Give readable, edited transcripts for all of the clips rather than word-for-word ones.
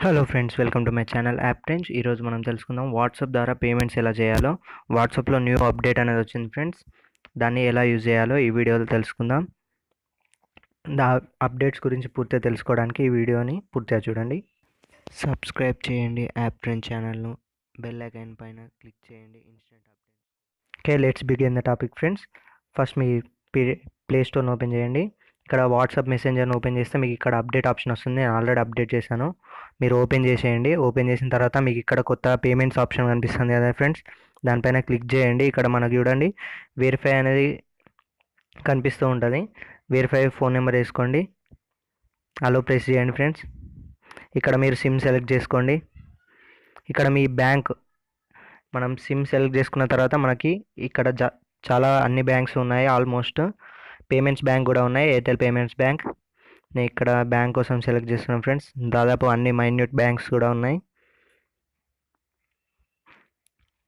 Hello friends, welcome to my channel app trends. ఈరోజు మనం తెలుసుకుందాం వాట్సాప్ ద్వారా పేమెంట్స్ ఎలా చేయాలో. వాట్సాప్లో న్యూ అప్డేట్ అనేది వచ్చింది ఫ్రెండ్స్. దాన్ని ఎలా యూజ్ చేయాలో ఈ వీడియోలో తెలుసుకుందాం. దా అప్డేట్స్ గురించి పూర్తిగా తెలుసుకోవడానికి ఈ వీడియోని పూర్తిగా చూడండి. సబ్స్క్రైబ్ చేయండి యాప్ ట్రెండ్ ఛానల్ను. బెల్ ఐకాన్ పైన క్లిక్ చేయండి instant updates. Okay, let's begin the topic friends. First మీ ప్లే స్టోర్ని ఓపెన్ చేయండి. ఇక్కడ వాట్సాప్ మెసెంజర్ని ఓపెన్ చేస్తే మీకు ఇక్కడ అప్డేట్ ఆప్షన్ వస్తుంది. నేను ఆల్రెడీ అప్డేట్ చేశాను. మీరు ఓపెన్ చేసేయండి. ఓపెన్ చేసిన తర్వాత మీకు ఇక్కడ కొత్త పేమెంట్స్ ఆప్షన్ కనిపిస్తుంది కదా ఫ్రెండ్స్, దానిపైన క్లిక్ చేయండి. ఇక్కడ మనకు చూడండి వెరిఫై అనేది కనిపిస్తూ ఉంటుంది. వెరిఫై ఫోన్ నెంబర్ వేసుకోండి, అలో ప్రెస్ చేయండి ఫ్రెండ్స్. ఇక్కడ మీరు సిమ్ సెలెక్ట్ చేసుకోండి. ఇక్కడ మీ బ్యాంక్ మనం సిమ్ సెలెక్ట్ చేసుకున్న తర్వాత మనకి ఇక్కడ చాలా అన్ని బ్యాంక్స్ ఉన్నాయి. ఆల్మోస్ట్ పేమెంట్స్ బ్యాంక్ కూడా ఉన్నాయి, ఎయిర్టెల్ పేమెంట్స్ బ్యాంక్. నేను ఇక్కడ బ్యాంక్ కోసం సెలెక్ట్ చేస్తున్నాను ఫ్రెండ్స్. దాదాపు అన్ని మైన్యూట్ బ్యాంక్స్ కూడా ఉన్నాయి.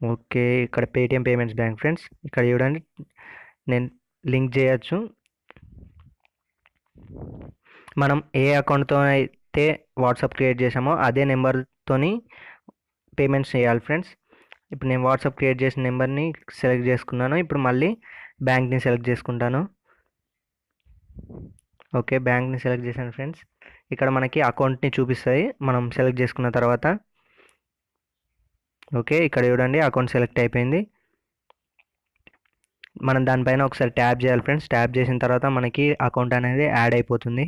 ఓకే, ఇక్కడ పేటిఎం పేమెంట్స్ బ్యాంక్ ఫ్రెండ్స్. ఇక్కడ చూడండి నేను లింక్ చేయొచ్చు. మనం ఏ అకౌంట్తో అయితే వాట్సాప్ క్రియేట్ చేసామో అదే నెంబర్తోని పేమెంట్స్ చేయాలి ఫ్రెండ్స్. ఇప్పుడు నేను వాట్సాప్ క్రియేట్ చేసిన నెంబర్ని సెలెక్ట్ చేసుకున్నాను. ఇప్పుడు మళ్ళీ బ్యాంక్ని సెలెక్ట్ చేసుకుంటాను. ఓకే, బ్యాంక్ని సెలెక్ట్ చేశాను ఫ్రెండ్స్. ఇక్కడ మనకి అకౌంట్ని చూపిస్తుంది మనం సెలెక్ట్ చేసుకున్న తర్వాత. ఓకే, ఇక్కడ చూడండి అకౌంట్ సెలెక్ట్ అయిపోయింది. మనం దానిపైన ఒకసారి ట్యాప్ చేయాలి ఫ్రెండ్స్. ట్యాప్ చేసిన తర్వాత మనకి అకౌంట్ అనేది యాడ్ అయిపోతుంది.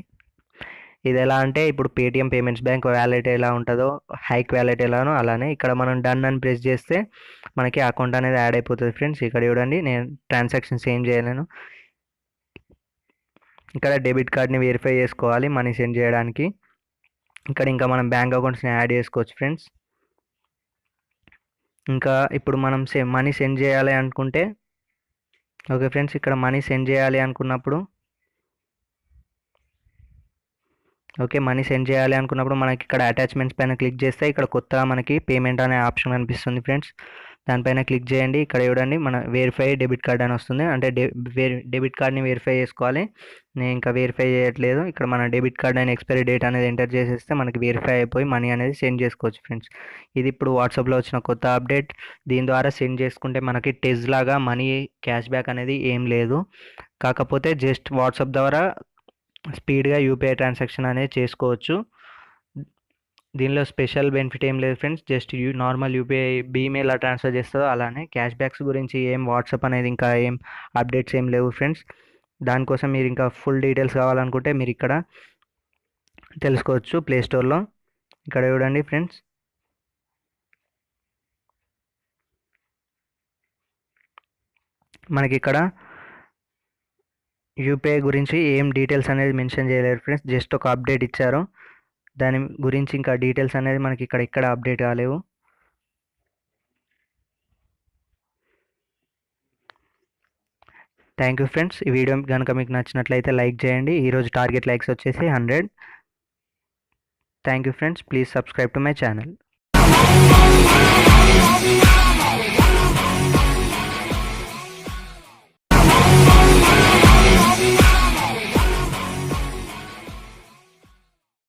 ఇది ఎలా అంటే ఇప్పుడు పేటిఎం పేమెంట్స్ బ్యాంక్ వ్యాలెట్ ఎలా ఉంటుందో, హైక్ వ్యాలెట్ ఎలానో అలానే ఇక్కడ మనం డన్ అని ప్రెస్ చేస్తే మనకి అకౌంట్ అనేది యాడ్ అయిపోతుంది ఫ్రెండ్స్. ఇక్కడ చూడండి నేను ట్రాన్సాక్షన్స్ ఏం చేయలేను. ఇక్కడ డెబిట్ కార్డ్ని వెరిఫై చేసుకోవాలి మనీ సెండ్ చేయడానికి. ఇక్కడ ఇంకా మనం బ్యాంక్ అకౌంట్స్ని యాడ్ చేసుకోవచ్చు ఫ్రెండ్స్. ఇంకా ఇప్పుడు మనం మనీ సెండ్ చేయాలి అనుకుంటే, ఓకే ఫ్రెండ్స్, ఇక్కడ మనీ సెండ్ చేయాలి అనుకున్నప్పుడు మనకి ఇక్కడ అటాచ్మెంట్స్ పైన క్లిక్ చేస్తే ఇక్కడ కొత్తగా మనకి పేమెంట్ అనే ఆప్షన్ కనిపిస్తుంది ఫ్రెండ్స్. దానిపైన క్లిక్ చేయండి. ఇక్కడ చూడండి మన వెరిఫై డెబిట్ కార్డ్ అని వస్తుంది. అంటే డెబిట్ కార్డ్ని వెరిఫై చేసుకోవాలి. నేను ఇంకా వెరిఫై చేయట్లేదు. ఇక్కడ మన డెబిట్ కార్డ్ అని ఎక్స్పైరీ డేట్ అనేది ఎంటర్ చేసేస్తే మనకి వెరిఫై అయిపోయి మనీ అనేది సెండ్ చేసుకోవచ్చు ఫ్రెండ్స్. ఇది ఇప్పుడు వాట్సాప్లో వచ్చిన కొత్త అప్డేట్. దీని ద్వారా సెండ్ చేసుకుంటే మనకి టెజ్ లాగా మనీ క్యాష్ బ్యాక్ అనేది ఏం లేదు. కాకపోతే జస్ట్ వాట్సాప్ ద్వారా స్పీడ్గా యూపీఐ ట్రాన్సాక్షన్ అనేది చేసుకోవచ్చు. దీనిలో స్పెషల్ బెనిఫిట్ ఏం లేదు ఫ్రెండ్స్. జస్ట్ నార్మల్ యూపీఐ భీమ్ ఎలా ట్రాన్స్ఫర్ చేస్తుందో అలానే క్యాష్ బ్యాక్స్ గురించి ఏం వాట్సాప్ అనేది ఇంకా ఏం అప్డేట్స్ ఏం లేవు ఫ్రెండ్స్. దానికోసం మీరు ఇంకా ఫుల్ డీటెయిల్స్ కావాలనుకుంటే మీరు ఇక్కడ తెలుసుకోవచ్చు ప్లే స్టోర్లో. ఇక్కడ చూడండి ఫ్రెండ్స్, మనకి ఇక్కడ యూపీఐ గురించి ఏం డీటెయిల్స్ అనేది మెన్షన్ చేయలేరు ఫ్రెండ్స్. జస్ట్ ఒక అప్డేట్ ఇచ్చారు. దాని గురించి ఇంకా డీటెయిల్స్ అనేది మనకి ఇక్కడ అప్డేట్ కాలేవు. Thank you friends. ఈ వీడియో కనుక మీకు నచ్చినట్లయితే లైక్ చేయండి. ఈరోజు టార్గెట్ లైక్స్ వచ్చేసి 100. Thank you friends. Please subscribe to my channel.